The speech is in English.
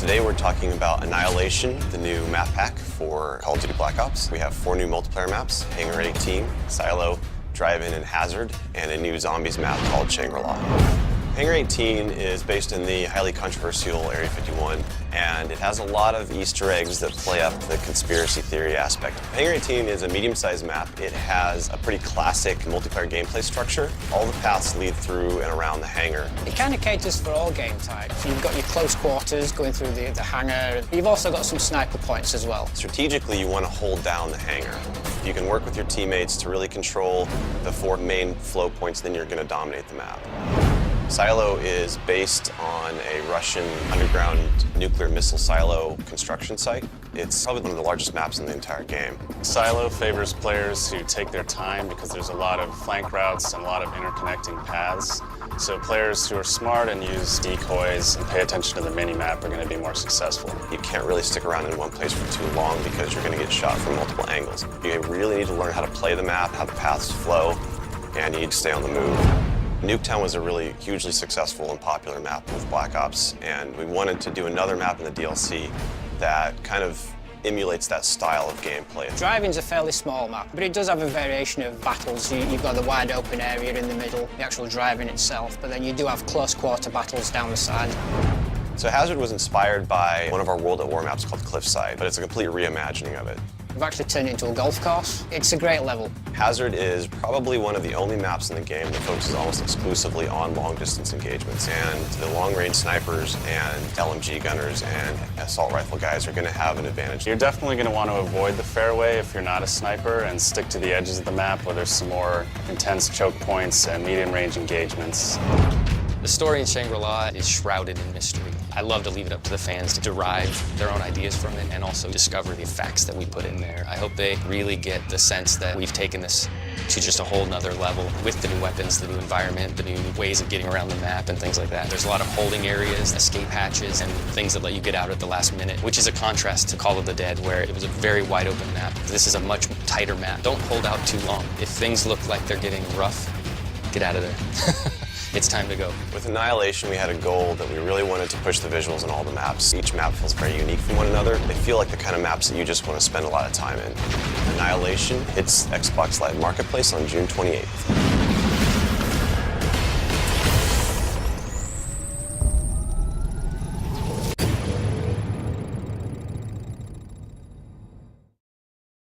Today we're talking about Annihilation, the new map pack for Call of Duty Black Ops. We have 4 new multiplayer maps, Hangar 18, Silo, Drive-In, and Hazard, and a new zombies map called Shangri-La. Hangar 18 is based in the highly controversial Area 51, and it has a lot of Easter eggs that play up the conspiracy theory aspect. Hangar 18 is a medium-sized map. It has a pretty classic multiplayer gameplay structure. All the paths lead through and around the hangar. It kind of caters for all game types. You've got your close quarters going through the hangar. You've also got some sniper points as well. Strategically, you want to hold down the hangar. If you can work with your teammates to really control the 4 main flow points, then you're going to dominate the map. Silo is based on a Russian underground nuclear missile silo construction site. It's probably one of the largest maps in the entire game. Silo favors players who take their time because there's a lot of flank routes and a lot of interconnecting paths. So players who are smart and use decoys and pay attention to the mini-map are going to be more successful. You can't really stick around in one place for too long because you're going to get shot from multiple angles. You really need to learn how to play the map, how the paths flow, and you need to stay on the move. Nuketown was a really hugely successful and popular map with Black Ops, and we wanted to do another map in the DLC that kind of emulates that style of gameplay. Drive-In's a fairly small map, but it does have a variation of battles. You've got the wide open area in the middle, the actual Drive-In itself, but then you do have close quarter battles down the side. So Hazard was inspired by one of our World at War maps called Cliffside, but it's a complete reimagining of it. We've actually turned it into a golf course. It's a great level. Hazard is probably one of the only maps in the game that focuses almost exclusively on long-distance engagements, and the long-range snipers and LMG gunners and assault rifle guys are going to have an advantage. You're definitely going to want to avoid the fairway if you're not a sniper and stick to the edges of the map where there's some more intense choke points and medium-range engagements. The story in Shangri-La is shrouded in mystery. I love to leave it up to the fans to derive their own ideas from it and also discover the facts that we put in there. I hope they really get the sense that we've taken this to just a whole nother level with the new weapons, the new environment, the new ways of getting around the map and things like that. There's a lot of holding areas, escape hatches, and things that let you get out at the last minute, which is a contrast to Call of the Dead, where it was a very wide open map. This is a much tighter map. Don't hold out too long. If things look like they're getting rough, get out of there. It's time to go. With Annihilation, we had a goal that we really wanted to push the visuals in all the maps. Each map feels very unique from one another. They feel like the kind of maps that you just want to spend a lot of time in. Annihilation hits Xbox Live Marketplace on June 28th.